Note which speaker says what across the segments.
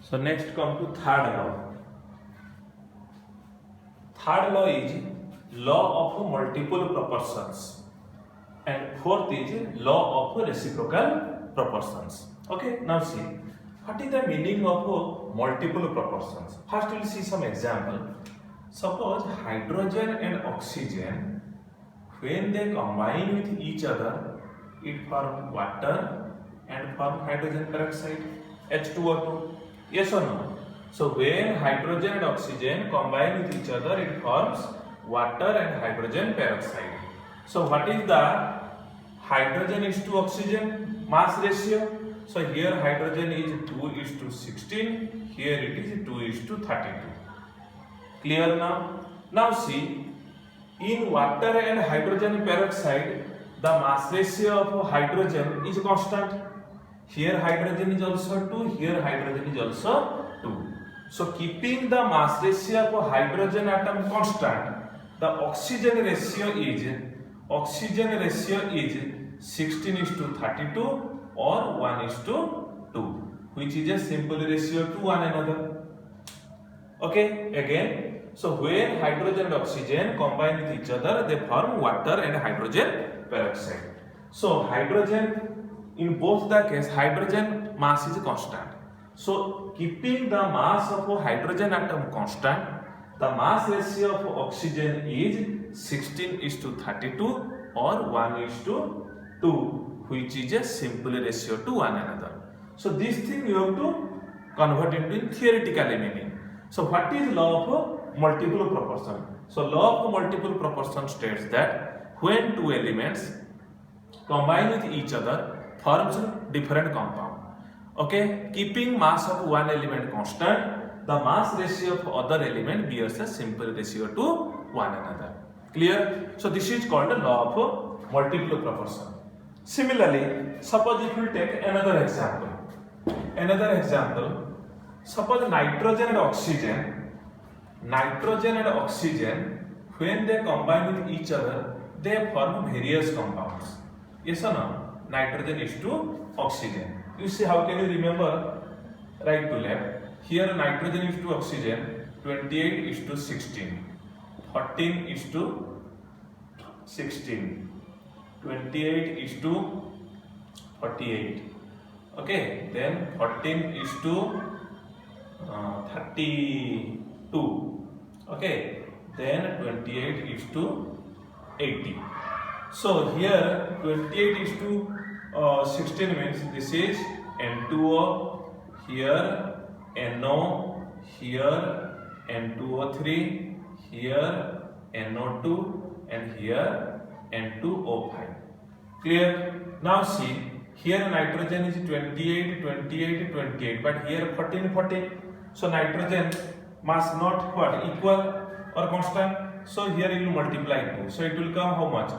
Speaker 1: So next come to third law. Third law is law of multiple proportions, and fourth is law of reciprocal proportions. Okay, now see what is the meaning of multiple proportions. First we'll see some example. Suppose hydrogen and oxygen, when they combine with each other, it form water and form hydrogen peroxide, H2O2. Yes or no? So when hydrogen and oxygen combine with each other, it forms water and hydrogen peroxide. So what is the hydrogen is to oxygen mass ratio? So here hydrogen is 2:16, here it is 2:32. Clear now? Now see, in water and hydrogen peroxide, the mass ratio of hydrogen is constant. Here hydrogen is also 2, here hydrogen is also 2. So keeping the mass ratio of hydrogen atom constant, the oxygen ratio is 16:32 or 1:2, which is a simple ratio to one another. Okay, again. So when hydrogen and oxygen combine with each other, they form water and hydrogen peroxide. So hydrogen, in both the case, hydrogen mass is constant. So keeping the mass of a hydrogen atom constant, the mass ratio of oxygen is 16:32 or 1:2, which is a simple ratio to one another. So this thing you have to convert into theoretical meaning. So what is law of multiple proportion? So law of multiple proportion states that when two elements combine with each other forms different compound. Okay, keeping mass of one element constant, the mass ratio of other element bears a simple ratio to one another. Clear? So this is called the law of multiple proportion. Similarly, suppose if you take another example. Suppose nitrogen and oxygen, when they combine with each other, they form various compounds. Yes or no? Nitrogen is to oxygen. You see, how can you remember right to left? Here nitrogen is to oxygen, 28:16, 14:16, 28:48. Okay, then 14:32. Okay, then 28:80. So here 28:16 means this is N2O, here NO, here N2O3, here NO2, and here N2O5. Clear? Now see, here nitrogen is 28, but here 14. So nitrogen must not what equal or constant. So here you will multiply 2. So it will come how much?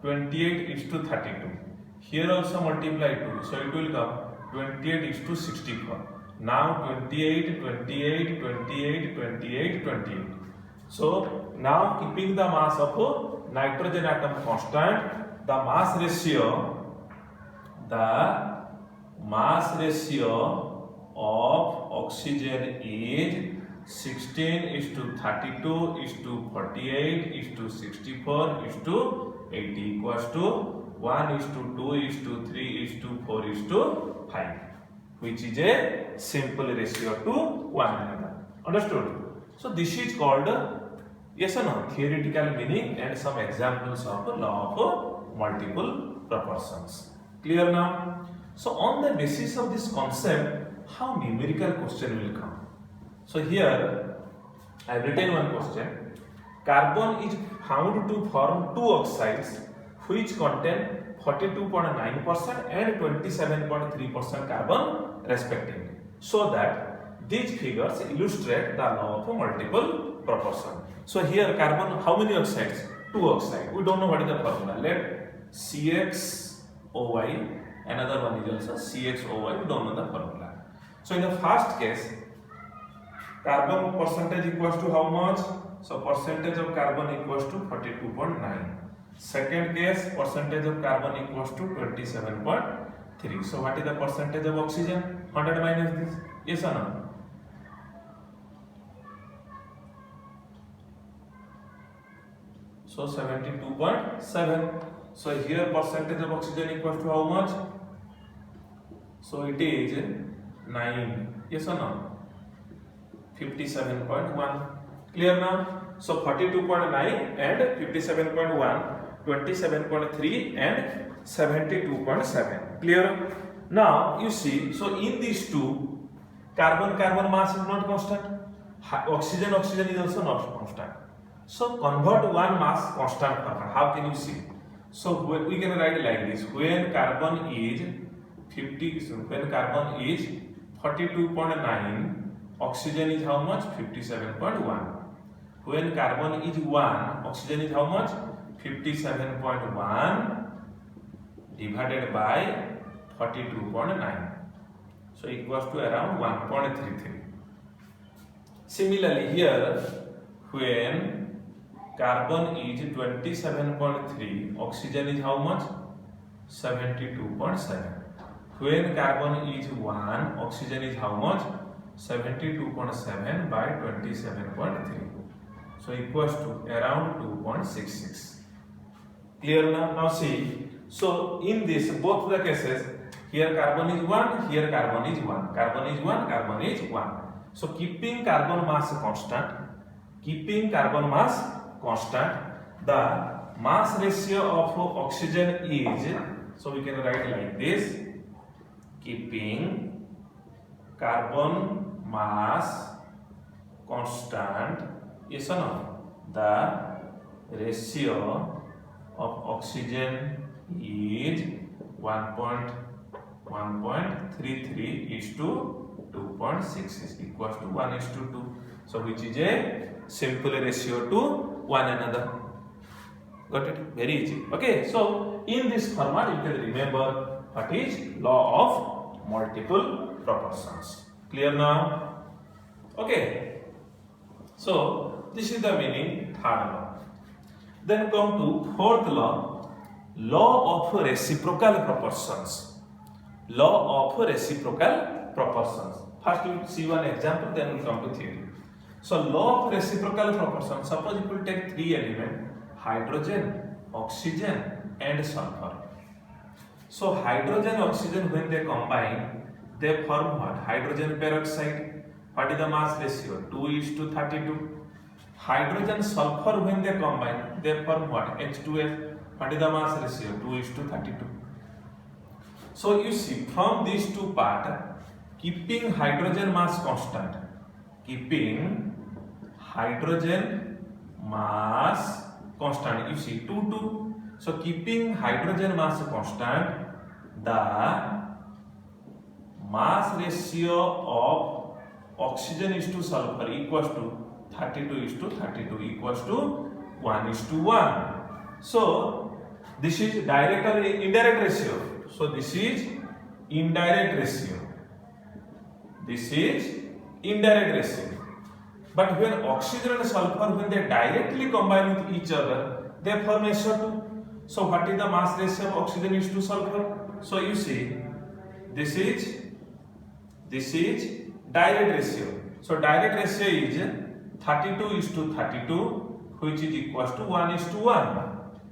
Speaker 1: 28:32. Here also multiply 2. So it will come 28:64. Now 28. So now keeping the mass of nitrogen atom constant, the mass ratio of oxygen is 16:32:48:64:80 equals to 1:2:3:4:5, which is a simple ratio to one another. Understood? So this is called yes or no theoretical meaning and some examples of law of multiple proportions. Clear now? So on the basis of this concept, how numerical question will come? So here I have written one question. Carbon is found to form two oxides which contain 42.9% and 27.3% carbon respectively. So that these figures illustrate the law of multiple proportion. So here carbon, how many oxides? Two oxides. We don't know what is the formula. Let CXOY, another one is also CXOY, we don't know the formula. So in the first case, carbon percentage equals to how much? So percentage of carbon equals to 42.9. Second case, percentage of carbon equals to 27.3. So what is the percentage of oxygen? 100 minus this. Yes or no? So 72.7. So here percentage of oxygen equals to how much? So it is 9. Yes or no? 57.1. Clear now? So 42.9 and 57.1, 27.3 and 72.7. Clear? Now you see, so in these two, carbon mass is not constant. Oxygen is also not constant. So convert one mass constant carbon. How can you see? So we can write like this: when carbon is 42.9, oxygen is how much? 57.1. When carbon is 1, oxygen is how much? 57.1 divided by 42.9. So equals to around 1.33. Similarly here, when carbon is 27.3, oxygen is how much? 72.7. When carbon is 1, oxygen is how much? 72.7 by 27.3. So equals to around 2.66. Clear now? Now see. So in this both the cases, here carbon is 1, here carbon is 1. Carbon is 1, carbon is 1. So keeping carbon mass constant, the mass ratio of oxygen is, so we can write like this: keeping carbon mass constant, yes or no, the ratio of oxygen is 1.33 is to 2.66 equals to 1 is to 2. So which is a simple ratio to one another. Got it? Very easy. Okay, so in this format you can remember what is law of multiple proportions. Clear now? Okay. So this is the meaning third law. Then come to fourth law, law of reciprocal proportions. Law of reciprocal proportions. First we will see one example, then we will come to theory. So law of reciprocal proportions, suppose you will take three elements: hydrogen, oxygen and sulfur. So hydrogen, oxygen, when they combine, they form what? Hydrogen peroxide. What is the mass ratio? 2:32. Hydrogen, sulfur, when they combine, they form what? H2S. What is the mass ratio? 2:32. So you see, from these two parts, keeping hydrogen mass constant, you see 2. So keeping hydrogen mass constant, the mass ratio of oxygen is to sulfur equals to 32:32 equals to 1:1. So this is direct or indirect ratio. So this is indirect ratio. But when oxygen and sulfur, when they directly combine with each other, they form SO2. So what is the mass ratio of oxygen is to sulfur? So you see, this is direct ratio. So direct ratio is 32:32, which is equals to 1:1.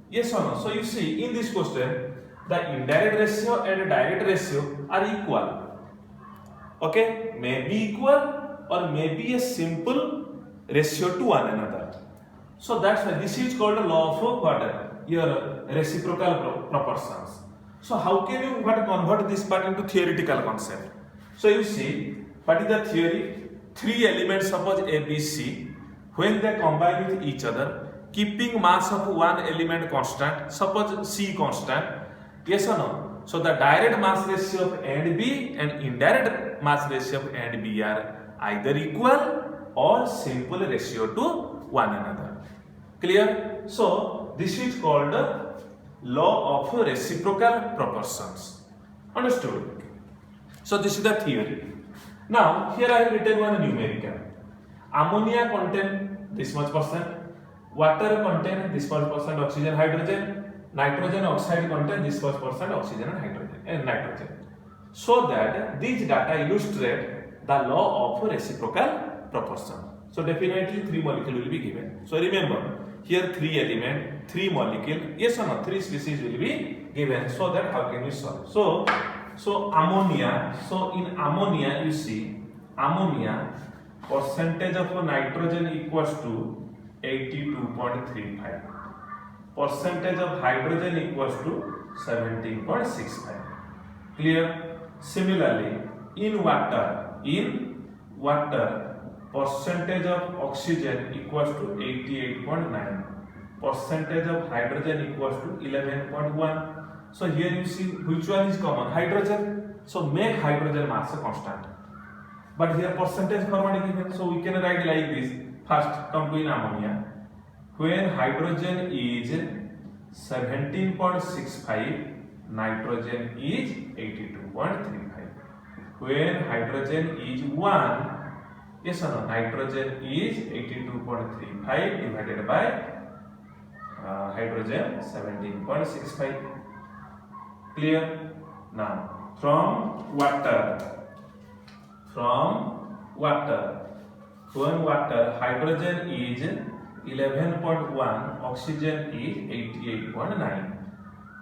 Speaker 1: Yes or no? So you see, in this question, the indirect ratio and direct ratio are equal. Okay, may be equal or may be a simple ratio to one another. So that's why this is called a law of what? Your reciprocal proportions. So how can you convert this part into theoretical concept? So you see, what is the theory? Three elements, suppose A, B, C, when they combine with each other, keeping mass of one element constant, suppose C constant, yes or no? So the direct mass ratio of A and B and indirect mass ratio of A and B are either equal or simple ratio to one another. Clear? So this is called law of reciprocal proportions. Understood? So this is the theory. Now here I have written one numerical. Ammonia contain this much percent, water contain this much percent oxygen, hydrogen, nitrogen oxide contain this much percent oxygen and hydrogen and nitrogen. So that these data illustrate the law of reciprocal proportion. So definitely three molecules will be given. So remember, here 3 element, 3 molecule, yes or no, 3 species will be given. So that how can we solve? So ammonia, so in ammonia you see ammonia percentage of nitrogen equals to 82.35, percentage of hydrogen equals to 17.65. Clear? Similarly in water percentage of oxygen equals to 88.9, percentage of hydrogen equals to 11.1. So here you see which one is common, hydrogen. So make hydrogen mass a constant, but here percentage format is given, so we can write like this. First come to in ammonia, when hydrogen is 17.65, nitrogen is 82.35. When hydrogen is 1, yes or no, nitrogen is 82.35 divided by hydrogen 17.65. Clear? Now from water, when water hydrogen is 11.1, oxygen is 88.9.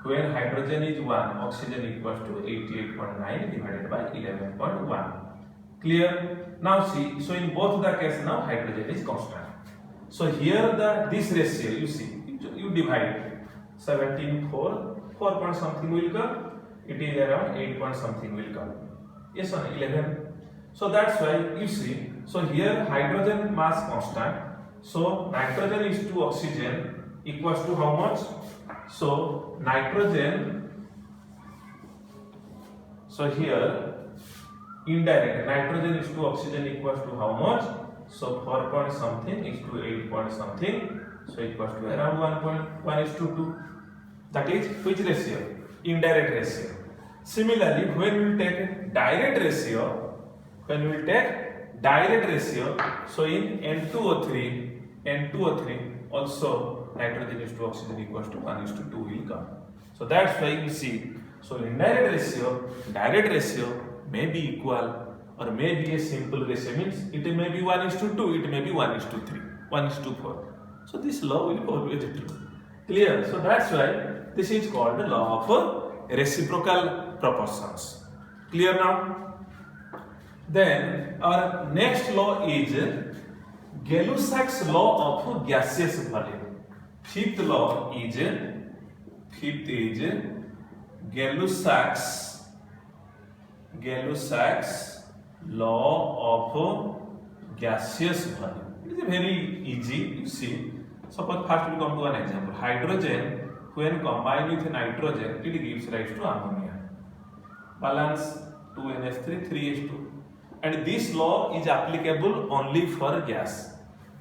Speaker 1: When hydrogen is 1, oxygen equals to 88.9 divided by 11.1. Clear? Now see, so in both the case now hydrogen is constant. So here this ratio you see, you divide 17, 4 point something will come, it is around 8 point something will come. Yes or no, 11. So that's why you see, so here hydrogen mass constant, so nitrogen is to oxygen equals to how much? So nitrogen, so here indirect nitrogen is to oxygen equals to how much? So 4 point something is to 8 point something, so equals to around 1.1 is to 2. That is which ratio? Indirect ratio. Similarly, when we take direct ratio, so in N2O3 also nitrogen is to oxygen equals to 1 is to 2 will come. So that's why you see, so indirect ratio, direct ratio may be equal or may be a simple ratio, means it may be 1 is to 2, it may be 1 is to 3, 1 is to 4. So this law will always be true. Clear? So that's why this is called the law of reciprocal proportions. Clear now? Then our next law is Gay-Lussac's law of gaseous volume. Fifth is Gay-Lussac's law of gaseous volume. It is very easy. You see, suppose first we come to an example. Hydrogen, when combined with nitrogen, it gives rise to ammonia. Balance 2NH3, 3H2. And this law is applicable only for gas.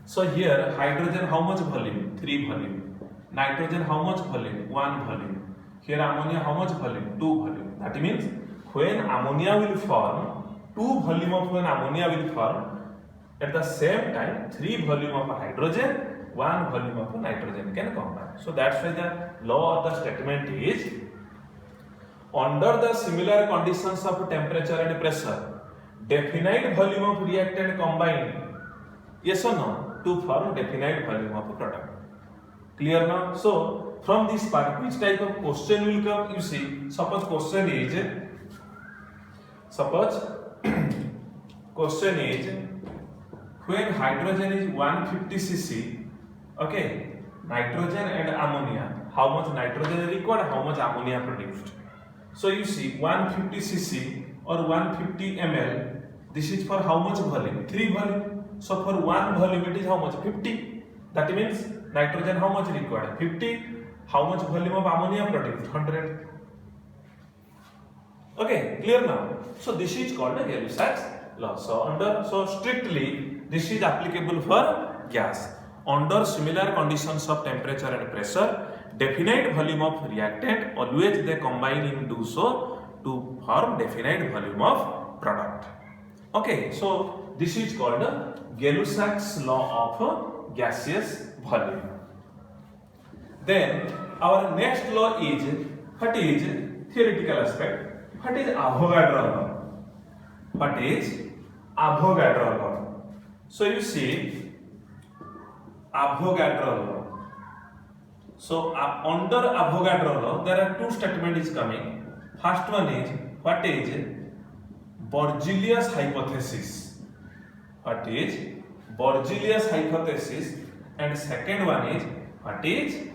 Speaker 1: So here hydrogen how much volume? 3 volume. Nitrogen how much volume? 1 volume. Here ammonia how much volume? 2 volume. That means when ammonia will form, 2 volume of when ammonia will form, at the same time 3 volume of hydrogen, 1 volume of nitrogen can combine. So that's why the law of the statement is, under the similar conditions of temperature and pressure, definite volume of reactant combined, yes or no, to form definite volume of product. Clear now? So from this part, which type of question will come? You see, suppose question is when hydrogen is 150 cc, okay, nitrogen and ammonia, how much nitrogen required, how much ammonia produced. So you see 150 cc or 150 ml, this is for how much volume? 3 volume. So for 1 volume it is how much? 50. That means nitrogen how much required? 50. How much volume of ammonia produced? 100. Okay, clear now? So this is called the Gay-Lussac's law. So strictly this is applicable for gas. Under similar conditions of temperature and pressure, definite volume of reactant, always they combine in do so to form definite volume of product. Okay, so this is called Gay-Lussac's law of gaseous volume. Then our next law is, what is theoretical aspect? What is Avogadro law? What is Avogadro law? So you see Avogadro law. So under Avogadro law, there are two statements is coming. First one is what is Berzelius hypothesis. What is Berzelius hypothesis, and second one is what is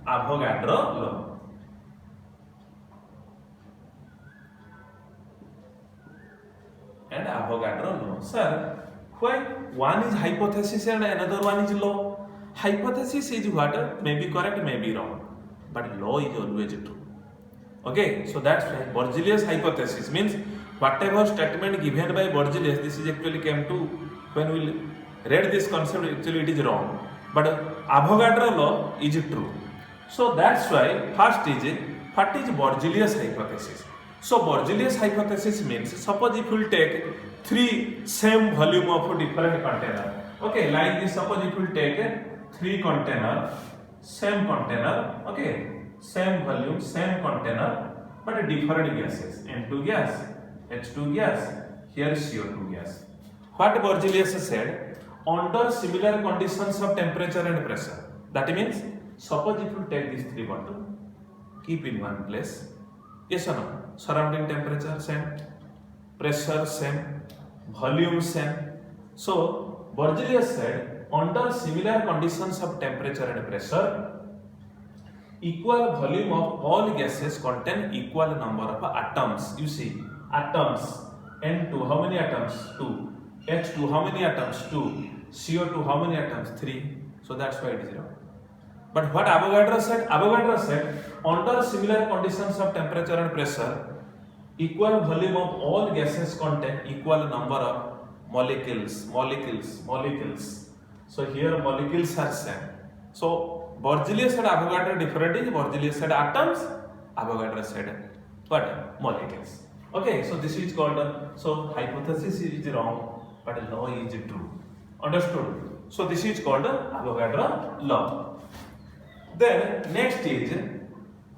Speaker 1: Avogadro law. And Avogadro law. Sir, why one is hypothesis and another one is law? Hypothesis is what may be correct, may be wrong, but law is always true. Okay, so that's why Berzelius hypothesis means whatever statement given by Berzelius, this is actually came to when we read this concept, actually it is wrong, but Avogadro law is true. So that's why first is what is Berzelius hypothesis. So Berzelius hypothesis means suppose if you take three same volume of different container. Okay, like this, suppose if you take three container, same container, okay, same volume, same container, but different gases. N2 gas, H2 gas, here CO2 gas. What Berzelius said, under similar conditions of temperature and pressure. That means, suppose if you take these three bottles, keep in one place. Yes or no? Surrounding temperature same, pressure same, volume same. So Berzelius said, under similar conditions of temperature and pressure, equal volume of all gases contain equal number of atoms. You see, atoms. N2, how many atoms? 2. H2, how many atoms? 2. CO2, how many atoms? 3. So that's why it is wrong. But what Avogadro said? Avogadro said, under similar conditions of temperature and pressure, equal volume of all gases contain equal number of molecules. So here molecules are same. So Berzelius said Avogadro different is, Berzelius said atoms, Avogadro said what? Molecules. Okay, so this is called, so hypothesis is wrong, but law is true. Understood? So this is called Avogadro law. Then next is,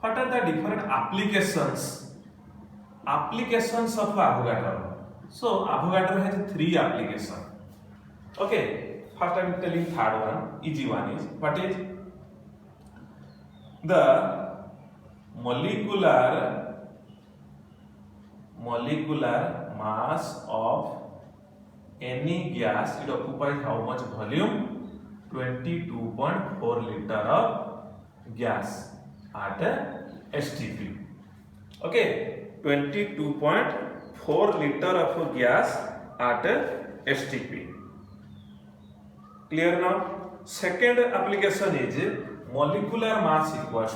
Speaker 1: what are the different applications? Applications of Avogadro. So Avogadro has three applications. Okay. First I am telling third one, easy one is, what is? The molecular mass of any gas, it occupies how much volume? 22.4 liter of gas at STP. Okay, 22.4 liter of gas at STP. Clear now? Second application is molecular mass equals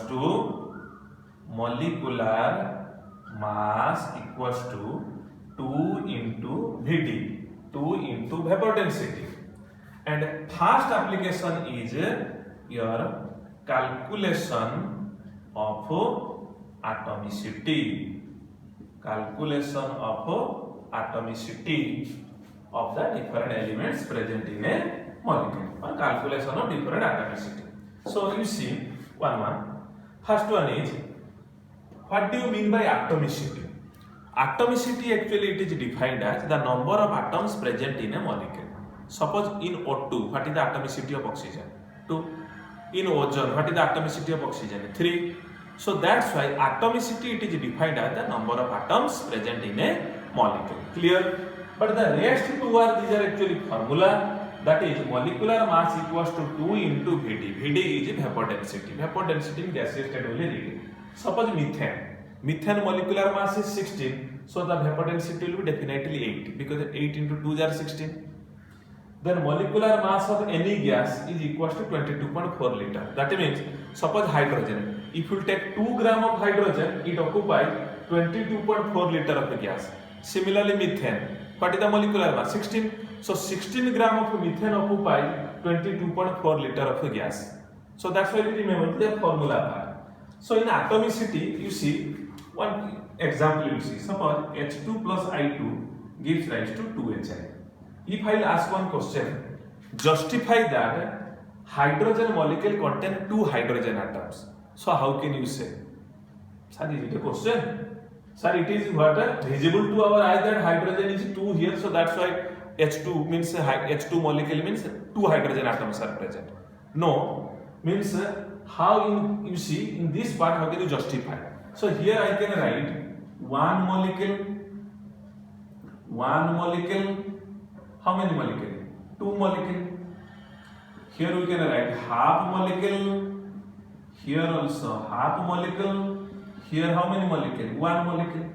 Speaker 1: to 2 into Vd, 2 into vapor density. And first application is your calculation of atomicity. Calculation of atomicity of the different elements present in a molecule, or calculation of different atomicity. So you see, first one is, what do you mean by atomicity? Atomicity actually it is defined as the number of atoms present in a molecule. Suppose in O2, what is the atomicity of oxygen? 2. In ozone, what is the atomicity of oxygen? 3. So that's why atomicity it is defined as the number of atoms present in a molecule. Clear? But the rest two are, these are actually formula. That is, molecular mass equals to 2 into Vd. Vd is vapor density. Vapor density in gaseous state will read. Suppose methane. Methane molecular mass is 16. So the vapor density will be definitely 8, because 8 into 2 are 16. Then molecular mass of any gas is equals to 22.4 liter. That means, suppose hydrogen. If you take 2 gram of hydrogen, it occupies 22.4 liter of gas. Similarly, methane. What is the molecular mass? 16. So 16 gram of methane occupies 22.4 liter of gas. So that's why we remember the formula part. So in atomicity, you see, one example you see. Suppose H2 plus I2 gives rise to 2Hi. If I will ask one question, justify that hydrogen molecule contain 2 hydrogen atoms. So how can you say? Sir, is it a question? Sir, it is what visible to our eye that hydrogen is 2 here. So that's why H2 means H2 molecule means 2 hydrogen atoms are present. No, means how you see in this part how can you justify? So here I can write one molecule, how many molecule? 2 molecule. Here we can write half molecule, here also half molecule, here how many molecule? 1 molecule.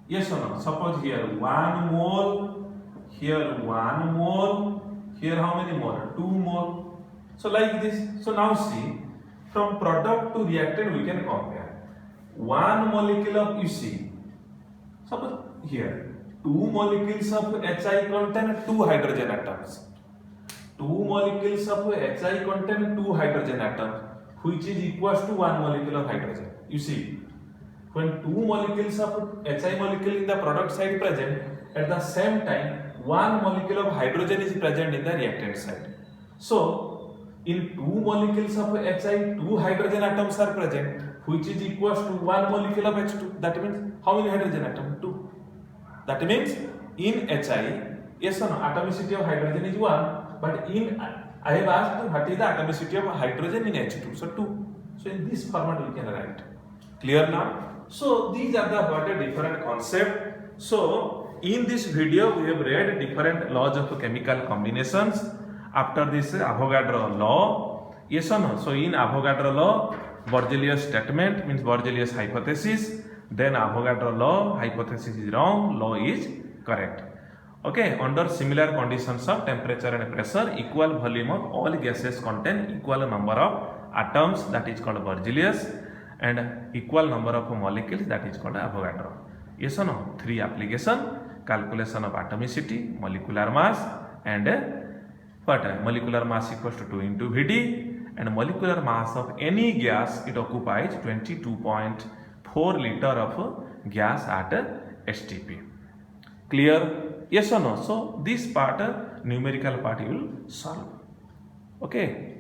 Speaker 1: Yes or no? Suppose here 1 mole, here 1 mole, here how many mole? 2 mole. So like this. So now see, from product to reactant we can compare. 1 molecule of, you see, suppose here 2 molecules of HI contain 2 hydrogen atoms. 2 molecules of HI contain 2 hydrogen atoms, which is equals to 1 molecule of hydrogen. You see, when 2 molecules of HI molecule in the product side present, at the same time 1 molecule of hydrogen is present in the reactant side. So in 2 molecules of HI, 2 hydrogen atoms are present, which is equals to 1 molecule of H2. That means how many hydrogen atoms? 2. That means in HI, yes or no, atomicity of hydrogen is 1, but in I have asked what is the atomicity of hydrogen in H2. So 2. So in this format we can write. Clear now? So these are the what a different concept. So in this video we have read different laws of chemical combinations. After this Avogadro law, yes or no? So in Avogadro law, Berzelius statement means Berzelius hypothesis. Then Avogadro law, hypothesis is wrong, law is correct. Okay, under similar conditions of temperature and pressure, equal volume of all gases contain equal number of atoms, that is called Berzelius, and equal number of molecules, that is called Avogadro. Yes or no? 3 application: calculation of atomicity, molecular mass, and what? Molecular mass equals to 2 into Vd, and molecular mass of any gas, it occupies 22.4 liter of gas at STP. Clear? Yes or no? So this part, numerical part, you will solve. Okay.